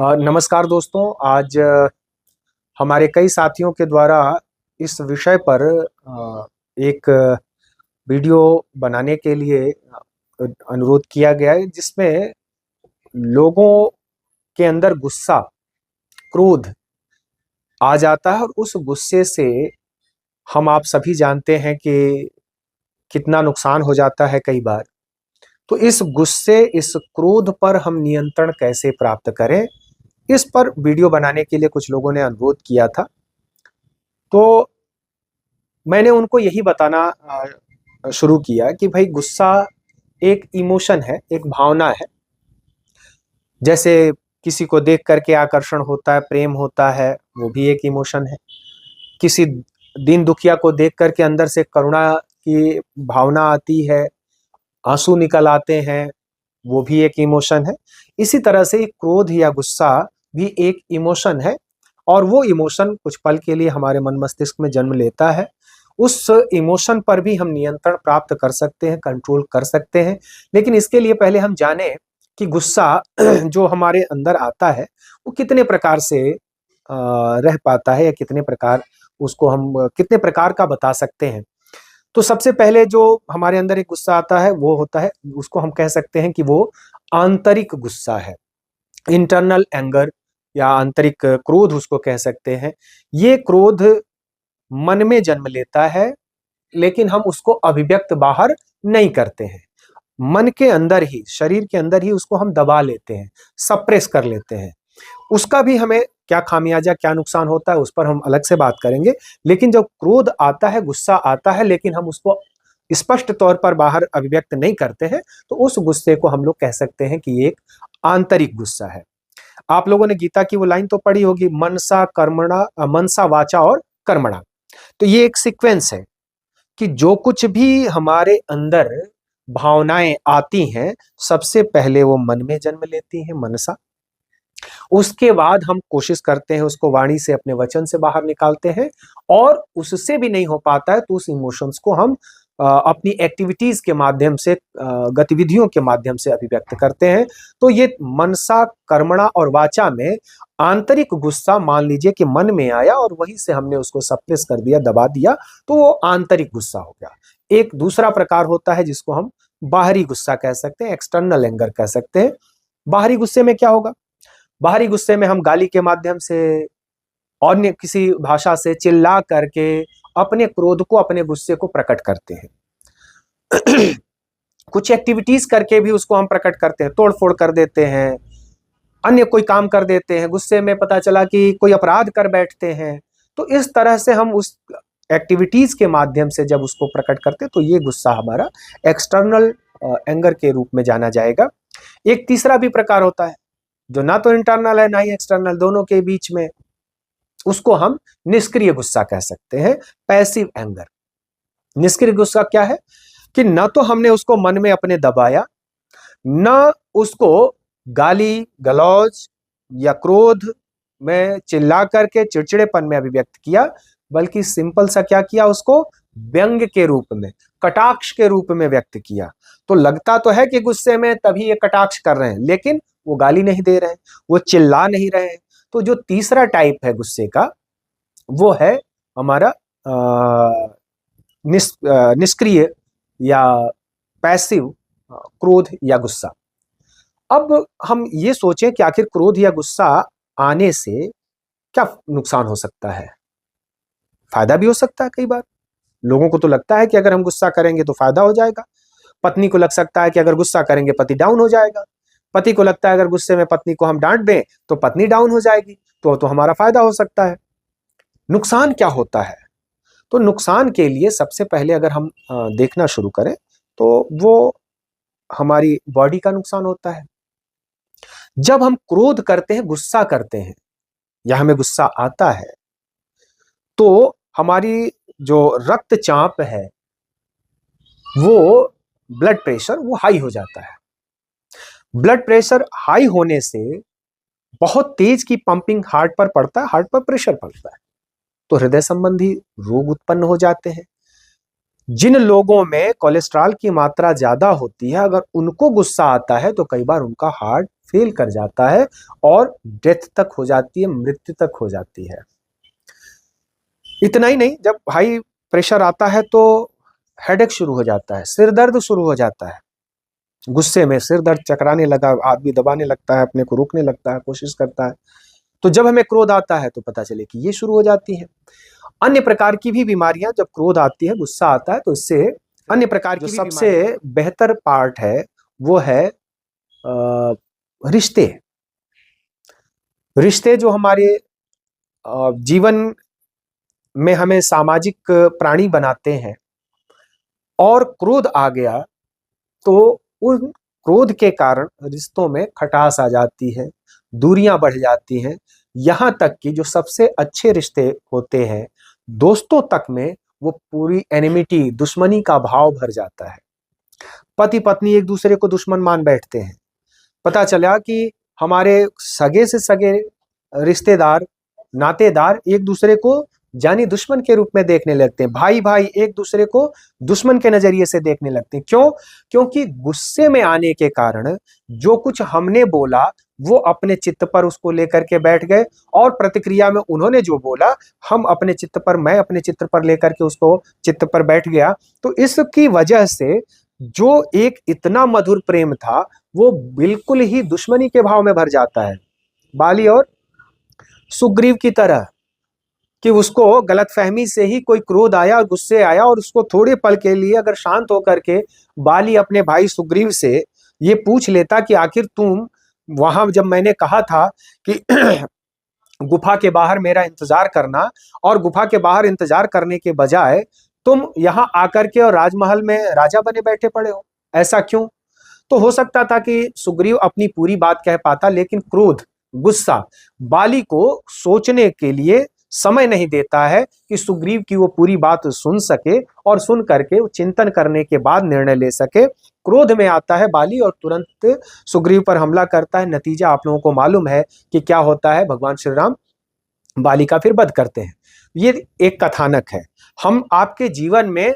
नमस्कार दोस्तों। आज हमारे कई साथियों के द्वारा इस विषय पर एक वीडियो बनाने के लिए अनुरोध किया गया है, जिसमें लोगों के अंदर गुस्सा, क्रोध आ जाता है और उस गुस्से से हम आप सभी जानते हैं कि कितना नुकसान हो जाता है कई बार। तो इस गुस्से, इस क्रोध पर हम नियंत्रण कैसे प्राप्त करें, इस पर वीडियो बनाने के लिए कुछ लोगों ने अनुरोध किया था। तो मैंने उनको यही बताना शुरू किया कि भाई गुस्सा एक इमोशन है, एक भावना है। जैसे किसी को देख करके आकर्षण होता है, प्रेम होता है, वो भी एक इमोशन है। किसी दीन दुखिया को देख करके अंदर से करुणा की भावना आती है, आंसू निकल आते हैं, वो भी एक इमोशन है। इसी तरह से क्रोध या गुस्सा भी एक इमोशन है, और वो इमोशन कुछ पल के लिए हमारे मन मस्तिष्क में जन्म लेता है। उस इमोशन पर भी हम नियंत्रण प्राप्त कर सकते हैं, कंट्रोल कर सकते हैं। लेकिन इसके लिए पहले हम जाने कि गुस्सा जो हमारे अंदर आता है वो कितने प्रकार से रह पाता है, या कितने प्रकार उसको हम कितने प्रकार का बता सकते हैं। तो सबसे पहले जो हमारे अंदर एक गुस्सा आता है वो होता है, उसको हम कह सकते हैं कि वो आंतरिक गुस्सा है। इंटरनल एंगर या आंतरिक क्रोध उसको कह सकते हैं। ये क्रोध मन में जन्म लेता है, लेकिन हम उसको अभिव्यक्त बाहर नहीं करते हैं। मन के अंदर ही, शरीर के अंदर ही उसको हम दबा लेते हैं, सप्रेस कर लेते हैं। उसका भी हमें क्या खामियाजा, क्या नुकसान होता है, उस पर हम अलग से बात करेंगे। लेकिन जब क्रोध आता है, गुस्सा आता है, लेकिन हम उसको स्पष्ट तौर पर बाहर अभिव्यक्त नहीं करते हैं, तो उस गुस्से को हम लोग कह सकते हैं कि ये एक आंतरिक गुस्सा है। आप लोगों ने गीता की वो लाइन तो पढ़ी होगी, मनसा कर्मणा, मनसा वाचा और कर्मणा। तो ये एक सीक्वेंस है कि जो कुछ भी हमारे अंदर भावनाएं आती हैं, सबसे पहले वो मन में जन्म लेती हैं, मनसा। उसके बाद हम कोशिश करते हैं उसको वाणी से, अपने वचन से बाहर निकालते हैं, और उससे भी नहीं हो पाता है तो उस इमोशंस को हम अपनी एक्टिविटीज के माध्यम से, गतिविधियों के माध्यम से अभिव्यक्त करते हैं। तो ये मनसा, कर्मणा और वाचा में आंतरिक गुस्सा, मान लीजिए कि मन में आया और वहीं से हमने उसको सप्रेस कर दिया, दबा दिया, तो वो आंतरिक गुस्सा हो गया। एक दूसरा प्रकार होता है जिसको हम बाहरी गुस्सा कह सकते हैं, एक्सटर्नल एंगर कह सकते हैं। बाहरी गुस्से में क्या होगा? बाहरी गुस्से में हम गाली के माध्यम से, अन्य किसी भाषा से चिल्ला करके अपने क्रोध को, अपने गुस्से को प्रकट करते हैं। कुछ एक्टिविटीज करके भी उसको हम प्रकट करते हैं, तोड़ फोड़ कर देते हैं, अन्य कोई काम कर देते हैं, गुस्से में पता चला कि कोई अपराध कर बैठते हैं। तो इस तरह से हम उस एक्टिविटीज के माध्यम से जब उसको प्रकट करते हैं, तो ये गुस्सा हमारा एक्सटर्नल एंगर के रूप में जाना जाएगा। एक तीसरा भी प्रकार होता है जो ना तो इंटरनल है ना ही एक्सटर्नल, दोनों के बीच में, उसको हम निष्क्रिय गुस्सा कह सकते हैं, पैसिव एंगर। निष्क्रिय गुस्सा क्या है कि ना तो हमने उसको मन में अपने दबाया, ना उसको गाली गलौज या क्रोध में चिल्ला करके चिड़चिड़ेपन में अभिव्यक्त किया, बल्कि सिंपल सा क्या किया, उसको व्यंग के रूप में, कटाक्ष के रूप में व्यक्त किया। तो लगता तो है कि गुस्से में तभी ये कटाक्ष कर रहे हैं, लेकिन वो गाली नहीं दे रहे हैं, वो चिल्ला नहीं रहे हैं। तो जो तीसरा टाइप है गुस्से का, वो है हमारा निष्क्रिय या पैसिव क्रोध या गुस्सा। अब हम ये सोचें कि आखिर क्रोध या गुस्सा आने से क्या नुकसान हो सकता है? फायदा भी हो सकता है। कई बार लोगों को तो लगता है कि अगर हम गुस्सा करेंगे तो फायदा हो जाएगा। पत्नी को लग सकता है कि अगर गुस्सा करेंगे पति डाउन हो जाएगा। पति को लगता है अगर गुस्से में पत्नी को हम डांट दें तो पत्नी डाउन हो जाएगी, तो हमारा फायदा हो सकता है। नुकसान क्या होता है? तो नुकसान के लिए सबसे पहले अगर हम देखना शुरू करें, तो वो हमारी बॉडी का नुकसान होता है। जब हम क्रोध करते हैं, गुस्सा करते हैं, या हमें गुस्सा आता है, तो हमारी जो रक्तचाप है, वो ब्लड प्रेशर वो हाई हो जाता है। ब्लड प्रेशर हाई होने से बहुत तेज की पंपिंग हार्ट पर पड़ता है, हार्ट पर प्रेशर पड़ता है, तो हृदय संबंधी रोग उत्पन्न हो जाते हैं। जिन लोगों में कोलेस्ट्रॉल की मात्रा ज्यादा होती है, अगर उनको गुस्सा आता है तो कई बार उनका हार्ट फेल कर जाता है और डेथ तक हो जाती है, मृत्यु तक हो जाती है। इतना ही नहीं, जब हाई प्रेशर आता है तो हेडेक शुरू हो जाता है, सिर दर्द शुरू हो जाता है। गुस्से में सिर दर्द चकराने लगा, आदमी दबाने लगता है, अपने को रोकने लगता है, कोशिश करता है। तो जब हमें क्रोध आता है तो पता चले कि ये शुरू हो जाती है। अन्य प्रकार की भी बीमारियां, जब क्रोध आती है, गुस्सा आता है, तो इससे अन्य प्रकार की, जो सबसे बेहतर पार्ट है वो है रिश्ते। रिश्ते जो हमारे जीवन में हमें सामाजिक प्राणी बनाते हैं, और क्रोध आ गया तो उन क्रोध के कारण रिश्तों में खटास आ जाती है, दूरियां बढ़ जाती हैं। यहां तक कि जो सबसे अच्छे रिश्ते होते हैं, दोस्तों तक में वो पूरी एनिमिटी, दुश्मनी का भाव भर जाता है। पति पत्नी एक दूसरे को दुश्मन मान बैठते हैं। पता चला कि हमारे सगे से सगे रिश्तेदार, नातेदार एक दूसरे को जानी दुश्मन के रूप में देखने लगते हैं। भाई भाई एक दूसरे को दुश्मन के नजरिए से देखने लगते हैं। क्यों? क्योंकि गुस्से में आने के कारण जो कुछ हमने बोला वो अपने चित्त पर उसको लेकर के बैठ गए, और प्रतिक्रिया में उन्होंने जो बोला हम अपने चित्त पर, मैं अपने चित्त पर लेकर के उसको चित्त पर बैठ गया। तो इसकी वजह से जो एक इतना मधुर प्रेम था वो बिल्कुल ही दुश्मनी के भाव में भर जाता है। बाली और सुग्रीव की तरह, कि उसको गलतफहमी से ही कोई क्रोध आया और गुस्से आया, और उसको थोड़े पल के लिए अगर शांत होकर के बाली अपने भाई सुग्रीव से ये पूछ लेता कि आखिर तुम वहां, जब मैंने कहा था कि गुफा के बाहर मेरा इंतजार करना, और गुफा के बाहर इंतजार करने के बजाय तुम यहां आकर के और राजमहल में राजा बने बैठे पड़े हो, ऐसा क्यों? तो हो सकता था कि सुग्रीव अपनी पूरी बात कह पाता, लेकिन क्रोध, गुस्सा बाली को सोचने के लिए समय नहीं देता है कि सुग्रीव की वो पूरी बात सुन सके, और सुन करके चिंतन करने के बाद निर्णय ले सके। क्रोध में आता है बाली और तुरंत सुग्रीव पर हमला करता है। नतीजा आप लोगों को मालूम है कि क्या होता है। भगवान श्री राम बाली का फिर वध करते हैं। ये एक कथानक है। हम आपके जीवन में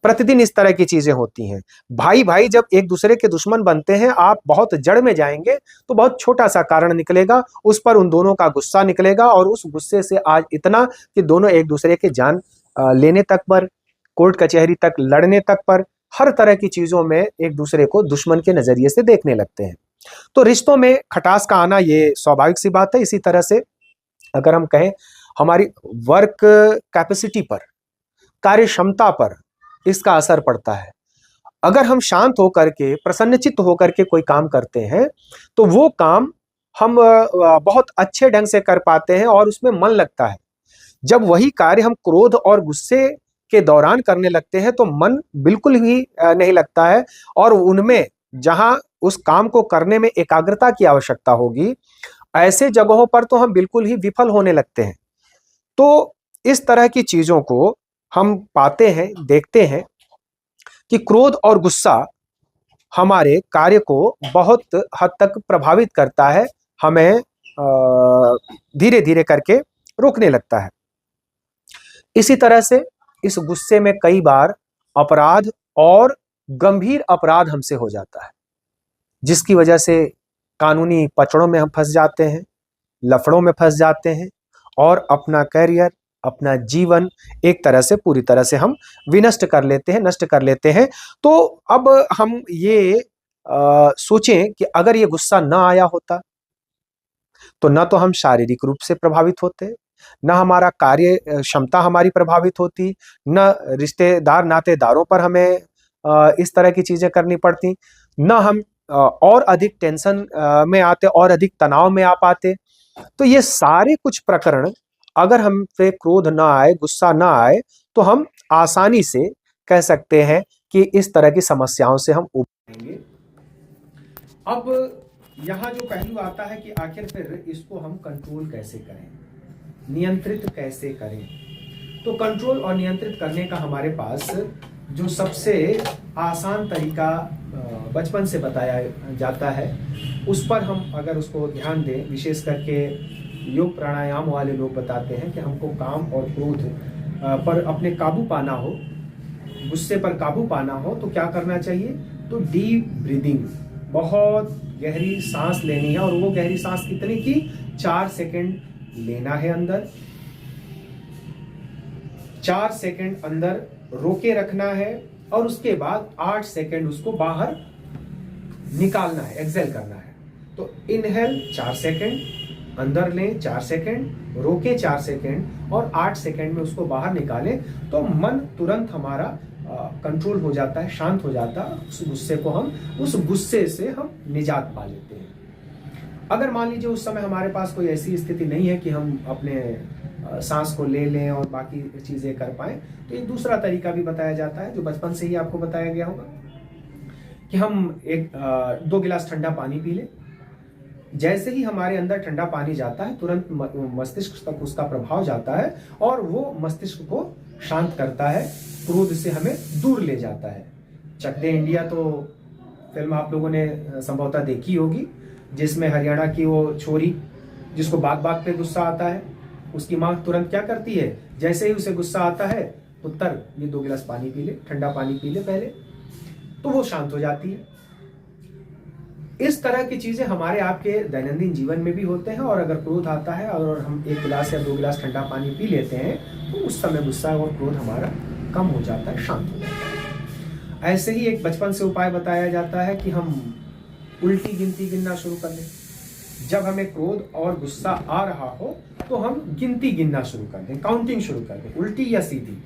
प्रतिदिन इस तरह की चीजें होती हैं। भाई भाई जब एक दूसरे के दुश्मन बनते हैं, आप बहुत जड़ में जाएंगे तो बहुत छोटा सा कारण निकलेगा, उस पर उन दोनों का गुस्सा निकलेगा, और उस गुस्से से आज इतना कि दोनों एक दूसरे के जान लेने तक पर, कोर्ट कचहरी तक लड़ने तक पर, हर तरह की चीजों में एक दूसरे को दुश्मन के नजरिए से देखने लगते हैं। तो रिश्तों में खटास का आना ये स्वाभाविक सी बात है। इसी तरह से अगर हम कहें, हमारी वर्क कैपेसिटी पर, कार्य क्षमता पर इसका असर पड़ता है। अगर हम शांत होकर के, प्रसन्नचित्त होकर के कोई काम करते हैं तो वो काम हम बहुत अच्छे ढंग से कर पाते हैं और उसमें मन लगता है। जब वही कार्य हम क्रोध और गुस्से के दौरान करने लगते हैं तो मन बिल्कुल ही नहीं लगता है, और उनमें जहां उस काम को करने में एकाग्रता की आवश्यकता होगी, ऐसे जगहों पर तो हम बिल्कुल ही विफल होने लगते हैं। तो इस तरह की चीजों को हम पाते हैं, देखते हैं कि क्रोध और गुस्सा हमारे कार्य को बहुत हद तक प्रभावित करता है, हमें धीरे धीरे करके रोकने लगता है। इसी तरह से इस गुस्से में कई बार अपराध और गंभीर अपराध हमसे हो जाता है, जिसकी वजह से कानूनी पचड़ों में हम फंस जाते हैं, लफड़ों में फंस जाते हैं, और अपना करियर, अपना जीवन एक तरह से, पूरी तरह से हम विनष्ट कर लेते हैं, नष्ट कर लेते हैं। तो अब हम ये सोचें कि अगर ये गुस्सा ना आया होता तो न तो हम शारीरिक रूप से प्रभावित होते, न हमारा कार्य क्षमता हमारी प्रभावित होती, न रिश्तेदार नातेदारों पर हमें इस तरह की चीजें करनी पड़ती, न हम और अधिक टेंशन में आते, और अधिक तनाव में आ पाते। तो ये सारे कुछ प्रकरण अगर हम पे क्रोध ना आए, गुस्सा ना आए, तो हम आसानी से कह सकते हैं कि इस तरह की समस्याओं से हम उबरेंगे। अब यहाँ जो पहलू आता है कि आखिर फिर इसको हम कंट्रोल कैसे करें, नियंत्रित कैसे करें। तो कंट्रोल और नियंत्रित करने का हमारे पास जो सबसे आसान तरीका बचपन से बताया जाता है, उस पर हम अगर उसको ध्यान दें, विशेष करके योग प्राणायाम वाले लोग बताते हैं कि हमको काम और क्रोध पर अपने काबू पाना हो, गुस्से पर काबू पाना हो, तो क्या करना चाहिए? तो डीप ब्रीदिंग, बहुत गहरी सांस लेनी है, और वो गहरी सांस कितनी की? 4 सेकंड लेना है अंदर, 4 सेकंड अंदर रोके रखना है, और उसके बाद 8 सेकंड उसको बाहर निकालना है, एक्सेल करना है। तो इनहेल 4 सेकंड, अंदर लें 4 सेकंड, रोके 4 सेकंड, और 8 सेकंड में उसको बाहर निकालें, तो मन तुरंत हमारा कंट्रोल हो जाता है, शांत हो जाता है। उस गुस्से से हम निजात पा लेते हैं। अगर मान लीजिए उस समय हमारे पास कोई ऐसी स्थिति नहीं है कि हम अपने सांस को ले लें और बाकी चीजें कर पाए, तो एक दूसरा तरीका भी बताया जाता है, जो बचपन से ही आपको बताया गया होगा, कि हम 2 गिलास ठंडा पानी पी लें। जैसे ही हमारे अंदर ठंडा पानी जाता है, तुरंत मस्तिष्क तक उसका प्रभाव जाता है, और वो मस्तिष्क को शांत करता है, क्रोध से हमें दूर ले जाता है। चक दे इंडिया तो फिल्म आप लोगों ने संभवतः देखी होगी, जिसमें हरियाणा की वो छोरी, जिसको बात बात पे गुस्सा आता है, उसकी माँ तुरंत क्या करती है? जैसे ही उसे गुस्सा आता है, पुत्र ये 2 गिलास पानी पी ले, ठंडा पानी पी ले पहले, तो वो शांत हो जाती है। इस तरह की चीजें हमारे आपके दैनंदिन जीवन में भी होते हैं, और अगर क्रोध आता है और हम 1 गिलास या 2 गिलास ठंडा पानी पी लेते हैं, तो उस समय गुस्सा और क्रोध हमारा कम हो जाता है, शांत हो जाता है। ऐसे ही एक बचपन से उपाय बताया जाता है कि हम उल्टी गिनती गिनना शुरू कर दें। जब हमें क्रोध और गुस्सा आ रहा हो, तो हम गिनती गिनना शुरू कर दें, काउंटिंग शुरू कर दें, उल्टी या सीधी।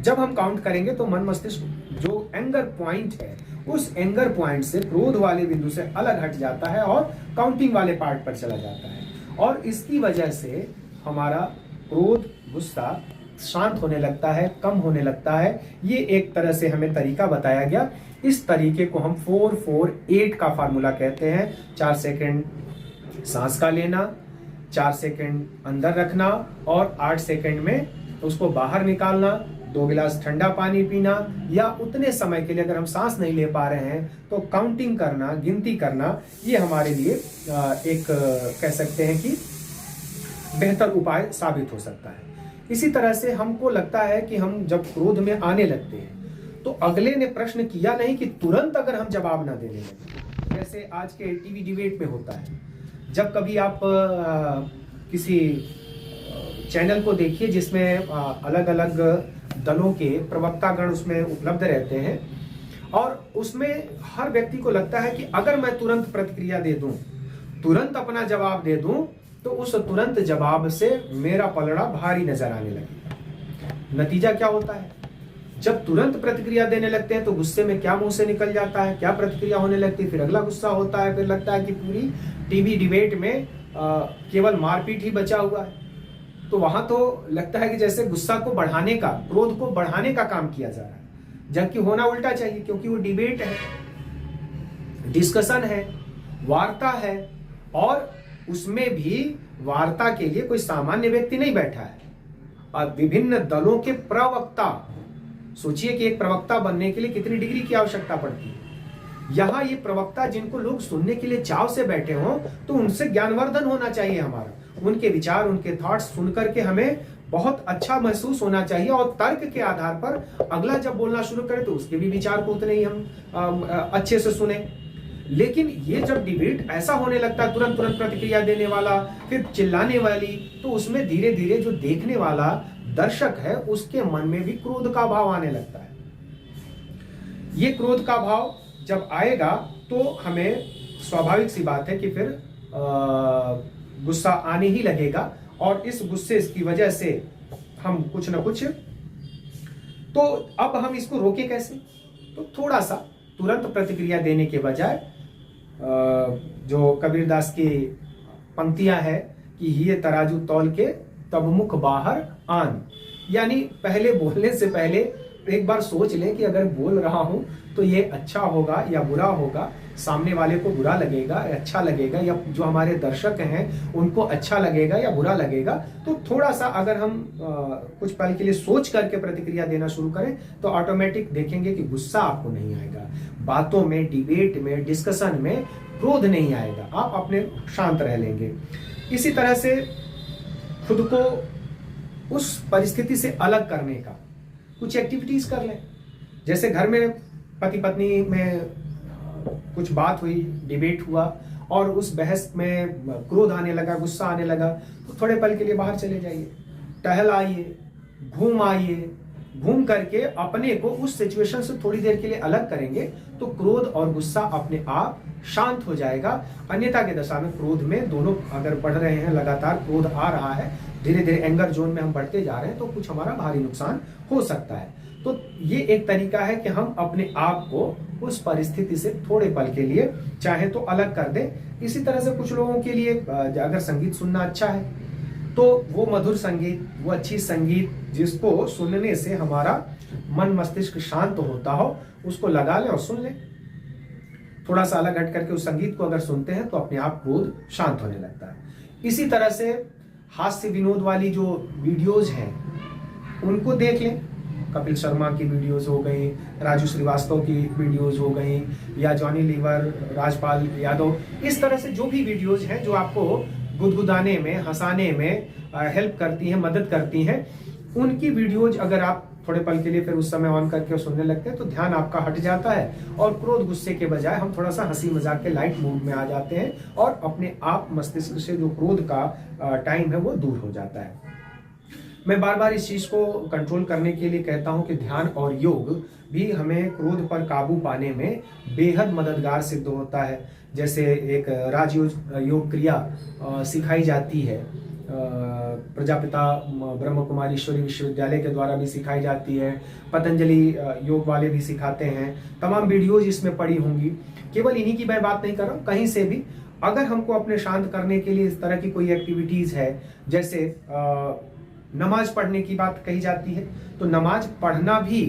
जब हम काउंट करेंगे तो मन मस्तिष्क जो एंगर पॉइंट है, उस एंगर पॉइंट से क्रोध वाले बिंदु से अलग हट जाता है और काउंटिंग वाले पार्ट पर चला जाता है, और इसकी वजह से हमारा क्रोध, गुस्सा शांत होने लगता है, कम होने लगता है। ये एक तरह से हमें तरीका बताया गया। इस तरीके को हम 4-4-8 का फार्मूला कहते हैं। 4 सेकंड सांस का लेना, 4 सेकंड अंदर रखना, और 8 सेकंड में उसको बाहर निकालना, 2 गिलास ठंडा पानी पीना, या उतने समय के लिए अगर हम सांस नहीं ले पा रहे हैं तो काउंटिंग करना, गिनती करना, ये हमारे लिए एक कह सकते हैं कि बेहतर उपाय साबित हो सकता है। इसी तरह से हमको लगता है कि हम जब क्रोध में आने लगते हैं, तो अगले ने प्रश्न किया नहीं कि तुरंत अगर हम जवाब ना देने लगे, जैसे आज के टीवी डिबेट में होता है। जब कभी आप किसी चैनल को देखिए जिसमें अलग अलग दलों के प्रवक्तागण उसमें उपलब्ध रहते हैं, और उसमें हर व्यक्ति को लगता है कि अगर मैं तुरंत प्रतिक्रिया दे दूं, तुरंत अपना जवाब दे दूं, तो उस तुरंत जवाब से मेरा पलड़ा भारी नजर आने लगेगा। नतीजा क्या होता है? जब तुरंत प्रतिक्रिया देने लगते हैं तो गुस्से में क्या मुंह से निकल जाता है, क्या प्रतिक्रिया होने लगती है, फिर अगला गुस्सा होता है, फिर लगता है कि पूरी टीवी डिबेट में केवल मारपीट ही बचा हुआ है। तो वहां तो लगता है कि जैसे गुस्सा को बढ़ाने का, क्रोध को बढ़ाने का काम किया जा रहा है, जबकि होना उल्टा चाहिए, क्योंकि वो डिबेट है, डिस्कशन है, वार्ता है, और उसमें भी वार्ता के लिए कोई सामान्य व्यक्ति नहीं बैठा है, और विभिन्न दलों के प्रवक्ता। सोचिए कि एक प्रवक्ता बनने के लिए कितनी डिग्री की आवश्यकता पड़ती है। यहां ये प्रवक्ता जिनको लोग सुनने के लिए चाव से बैठे हों, तो उनसे ज्ञानवर्धन होना चाहिए हमारा, उनके विचार, उनके थॉट्स सुन करके हमें बहुत अच्छा महसूस होना चाहिए, और तर्क के आधार पर अगला जब बोलना शुरू करे तो उसके भी विचार को उतने ही हम अच्छे से सुने। लेकिन ये जब डिबेट ऐसा होने लगता है, तुरंत तुरंत प्रतिक्रिया देने वाला, फिर चिल्लाने वाली, तो उसमें धीरे धीरे जो देखने वाला दर्शक है उसके मन में भी क्रोध का भाव आने लगता है। ये क्रोध का भाव जब आएगा तो हमें स्वाभाविक सी बात है कि फिर गुस्सा आने ही लगेगा, और इस गुस्से की वजह से हम कुछ ना कुछ, तो अब हम इसको रोके कैसे? तो थोड़ा सा तुरंत प्रतिक्रिया देने के बजाय जो कबीरदास की पंक्तियां है कि ये तराजू तौल के तब मुख बाहर आन, यानी पहले बोलने से पहले एक बार सोच लें कि अगर बोल रहा हूं तो ये अच्छा होगा या बुरा होगा, सामने वाले को बुरा लगेगा या अच्छा लगेगा, या जो हमारे दर्शक हैं उनको अच्छा लगेगा या बुरा लगेगा। तो थोड़ा सा अगर हम कुछ पल के लिए सोच करके प्रतिक्रिया देना शुरू करें तो ऑटोमेटिक देखेंगे कि गुस्सा आपको नहीं आएगा, बातों में, डिबेट में, डिस्कशन में क्रोध नहीं आएगा, आप अपने शांत रह लेंगे। इसी तरह से खुद को उस परिस्थिति से अलग करने का कुछ एक्टिविटीज कर लें। जैसे घर में पति पत्नी में कुछ बात हुई, डिबेट हुआ, और उस बहस में क्रोध आने लगा, गुस्सा आने लगा, तो थोड़े पल के लिए बाहर चले जाइए, टहल आइए, घूम आइए। घूम करके अपने को उस सिचुएशन से थोड़ी देर के लिए अलग करेंगे तो क्रोध और गुस्सा अपने आप शांत हो जाएगा। अन्यथा की दशा में क्रोध में दोनों अगर बढ़ रहे हैं, लगातार क्रोध आ रहा है, धीरे धीरे एंगर जोन में हम बढ़ते जा रहे हैं, तो कुछ हमारा भारी नुकसान हो सकता है। तो ये एक तरीका है कि हम अपने आप को उस परिस्थिति से थोड़े पल के लिए चाहे तो अलग कर दें। इसी तरह से कुछ लोगों के लिए अगर संगीत सुनना अच्छा है तो वो मधुर संगीत, वो अच्छी संगीत जिसको सुनने से हमारा मन मस्तिष्क शांत होता हो, उसको लगा लें और सुन लें। थोड़ा सा अलग हट करके उस संगीत को अगर सुनते हैं तो अपने आप क्रोध शांत होने लगता है। इसी तरह से हास्य विनोद वाली जो वीडियोज हैं उनको देख लें। कपिल शर्मा की वीडियोज हो गई, राजू श्रीवास्तव की वीडियोज हो गई, या जॉनी लीवर, राजपाल यादव, इस तरह से जो भी वीडियोज हैं जो आपको गुदगुदाने में, हंसाने में हेल्प करती हैं, मदद करती हैं, उनकी वीडियोज अगर आप थोड़े पल के लिए फिर उस समय ऑन करके सुनने लगते हैं तो ध्यान आपका हट जाता है और क्रोध गुस्से के बजाय हम थोड़ा सा हंसी मजाक के लाइट मूड में आ जाते हैं और अपने आप मस्तिष्क से जो क्रोध का टाइम है वो दूर हो जाता है। मैं बार बार इस चीज को कंट्रोल करने के लिए कहता हूं कि ध्यान और योग भी हमें क्रोध पर काबू पाने में बेहद मददगार सिद्ध होता है। जैसे एक राजयोग योग क्रिया सिखाई जाती है, प्रजापिता ब्रह्म कुमारी ईश्वरी विश्वविद्यालय के द्वारा भी सिखाई जाती है, पतंजलि योग वाले भी सिखाते हैं। तमाम वीडियोज इसमें पड़ी होंगी। केवल इन्हीं की मैं बात नहीं कर रहा हूँ, कहीं से भी अगर हमको अपने शांत करने के लिए इस तरह की कोई एक्टिविटीज है, जैसे नमाज पढ़ने की बात कही जाती है, तो नमाज पढ़ना भी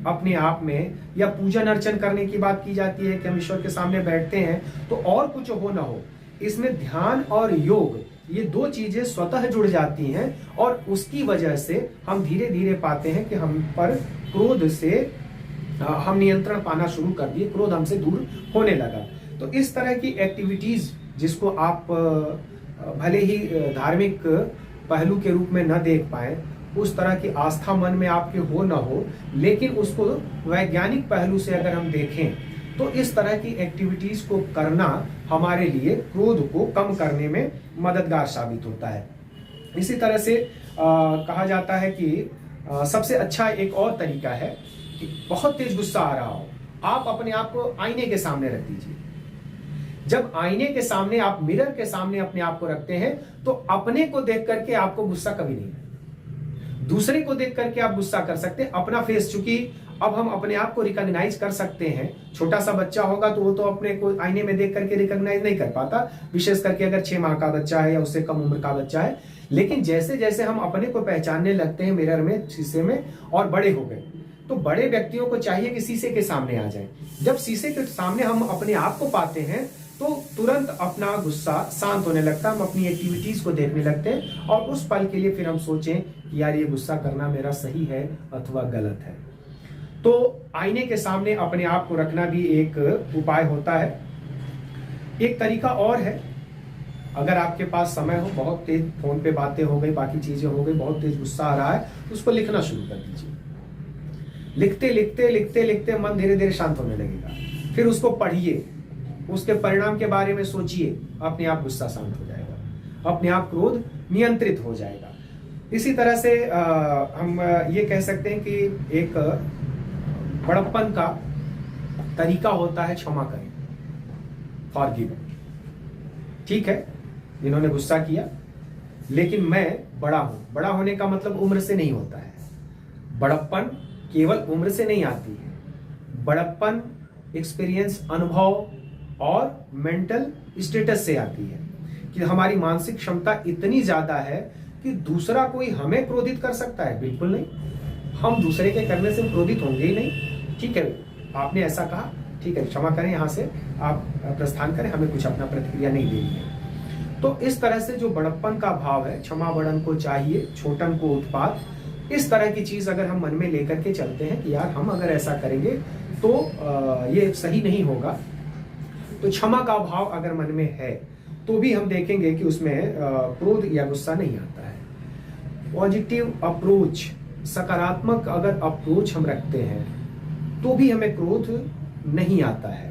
अपने आप में, या पूजन अर्चन करने की बात की जाती है कि हम ईश्वर के सामने बैठते हैं तो और कुछ हो ना हो, इसमें ध्यान और योग ये दो चीजें स्वतः जुड़ जाती हैं और उसकी वजह से हम धीरे धीरे पाते हैं कि हम पर क्रोध से हम नियंत्रण पाना शुरू कर दिए, क्रोध हमसे दूर होने लगा। तो इस तरह की एक्टिविटीज जिसको आप भले ही धार्मिक पहलू के रूप में न देख पाए, उस तरह की आस्था मन में आपके हो न हो, लेकिन उसको वैज्ञानिक पहलू से अगर हम देखें तो इस तरह की एक्टिविटीज को करना हमारे लिए क्रोध को कम करने में मददगार साबित होता है। इसी तरह से कहा जाता है कि सबसे अच्छा एक और तरीका है कि बहुत तेज गुस्सा आ रहा हो, आप अपने आप को आईने के सामने रख दीजिए। जब आईने के सामने, आप मिरर के सामने अपने आप को रखते हैं तो अपने को देख करके आपको गुस्सा कभी नहीं है। दूसरे को देख करके आप गुस्सा कर सकते हैं। अपना फेस, चूंकि अब हम अपने आप को रिकॉग्नाइज कर सकते हैं। छोटा सा बच्चा होगा तो वो तो अपने को आईने में देख करके रिकॉग्नाइज नहीं कर पाता, विशेष करके अगर 6 माह का बच्चा है या उससे कम उम्र का बच्चा है। लेकिन जैसे जैसे हम अपने को पहचानने लगते हैं मिरर में, शीशे में, और बड़े हो गए, तो बड़े व्यक्तियों को चाहिए कि शीशे के सामने आ जाए। जब शीशे के सामने हम अपने आप को पाते हैं तो तुरंत अपना गुस्सा शांत होने लगता है, हम अपनी एक्टिविटीज को देखने लगते हैं और उस पल के लिए फिर हम सोचें कि यार ये गुस्सा करना मेरा सही है अथवा गलत है। तो आईने के सामने अपने आप को रखना भी एक उपाय होता है। एक तरीका और है, अगर आपके पास समय हो, बहुत तेज फोन पे बातें हो गई, बाकी चीजें हो गई, बहुत तेज गुस्सा आ रहा है, तो उसको लिखना शुरू कर दीजिए। लिखते लिखते लिखते लिखते मन धीरे धीरे शांत होने लगेगा। फिर उसको पढ़िए, उसके परिणाम के बारे में सोचिए, अपने आप गुस्सा शांत हो जाएगा, अपने आप क्रोध नियंत्रित हो जाएगा। इसी तरह से हम ये कह सकते हैं कि एक बड़प्पन का तरीका होता है क्षमा करें, फॉरगिव। ठीक है, इन्होंने गुस्सा किया, लेकिन मैं बड़ा हूं। बड़ा होने का मतलब उम्र से नहीं होता है। बड़प्पन केवल उम्र से नहीं आती है। बड़प्पन एक्सपीरियंस, अनुभव और मेंटल स्टेटस से आती है कि हमारी मानसिक क्षमता इतनी ज्यादा है कि दूसरा कोई हमें क्रोधित कर सकता है? बिल्कुल नहीं। हम दूसरे के करने से क्रोधित होंगे ही नहीं। ठीक है, आपने ऐसा कहा, ठीक है, क्षमा करें, यहां से आप प्रस्थान करें, हमें कुछ अपना प्रतिक्रिया नहीं देनी है। तो इस तरह से जो बड़प्पन का भाव है, क्षमा बड़न को चाहिए, छोटन को उत्पात, इस तरह की चीज अगर हम मन में लेकर के चलते हैं कि यार हम अगर ऐसा करेंगे तो ये सही नहीं होगा, तो क्षमा का भाव अगर मन में है तो भी हम देखेंगे कि उसमें क्रोध या गुस्सा नहीं आता है। पॉजिटिव अप्रोच, सकारात्मक अगर अप्रोच हम रखते हैं तो भी हमें क्रोध नहीं आता है।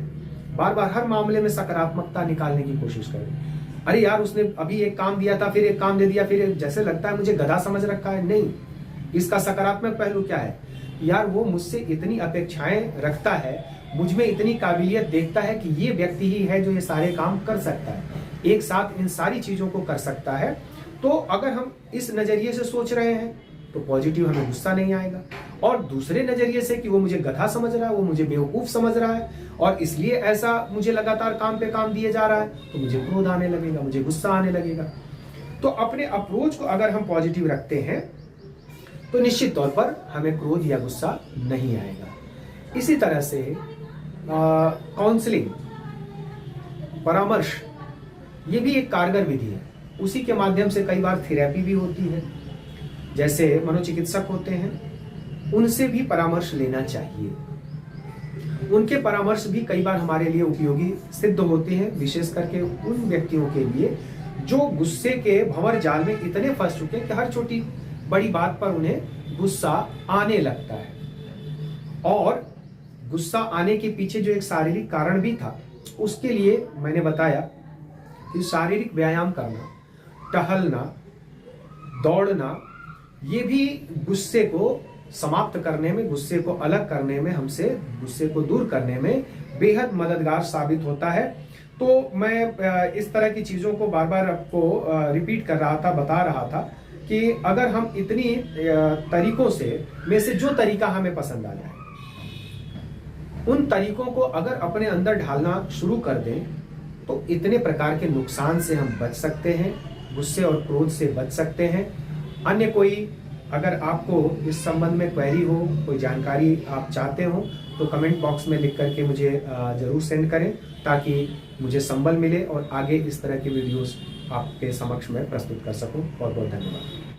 बार बार हर मामले में सकारात्मकता निकालने की कोशिश करें। अरे यार उसने अभी एक काम दिया था, फिर एक काम दे दिया, फिर जैसे लगता है मुझे गधा समझ रखा है। नहीं, इसका सकारात्मक पहलू क्या है? यार वो मुझसे इतनी अपेक्षाएं रखता है, मुझ में इतनी काबिलियत देखता है कि ये व्यक्ति ही है जो ये सारे काम कर सकता है, एक साथ इन सारी चीजों को कर सकता है। तो अगर हम इस नजरिए से सोच रहे हैं तो पॉजिटिव हमें गुस्सा नहीं आएगा। और दूसरे नजरिए से कि वो मुझे गधा समझ रहा है, वो मुझे बेवकूफ समझ रहा है और इसलिए ऐसा मुझे लगातार काम पे काम दिए जा रहा है, तो मुझे क्रोध आने लगेगा, मुझे गुस्सा आने लगेगा। तो अपने अप्रोच को अगर हम पॉजिटिव रखते हैं तो निश्चित तौर पर हमें क्रोध या गुस्सा नहीं आएगा। इसी तरह से काउंसलिंग, परामर्श, ये भी एक कारगर विधि है। उसी के माध्यम से कई बार थेरेपी भी होती है। जैसे मनोचिकित्सक होते हैं, उनसे भी परामर्श लेना चाहिए। उनके परामर्श भी कई बार हमारे लिए उपयोगी सिद्ध होते हैं, विशेष करके उन व्यक्तियों के लिए जो गुस्से के भंवर जाल में इतने फंस चुके हैं कि हर छोटी बड़ी बात पर उन्हें गुस्सा आने लगता है। और गुस्सा आने के पीछे जो एक शारीरिक कारण भी था, उसके लिए मैंने बताया कि शारीरिक व्यायाम करना, टहलना, दौड़ना, ये भी गुस्से को समाप्त करने में, गुस्से को अलग करने में, हमसे गुस्से को दूर करने में बेहद मददगार साबित होता है। तो मैं इस तरह की चीजों को बार बार आपको रिपीट कर रहा था, बता रहा था कि अगर हम इतनी तरीकों में से जो तरीका हमें पसंद आ जाए, उन तरीकों को अगर अपने अंदर ढालना शुरू कर दें तो इतने प्रकार के नुकसान से हम बच सकते हैं, गुस्से और क्रोध से बच सकते हैं। अन्य कोई अगर आपको इस संबंध में क्वेरी हो, कोई जानकारी आप चाहते हो, तो कमेंट बॉक्स में लिख करके मुझे ज़रूर सेंड करें, ताकि मुझे संबल मिले और आगे इस तरह की वीडियोस आपके समक्ष में प्रस्तुत कर सकूं। बहुत बहुत धन्यवाद।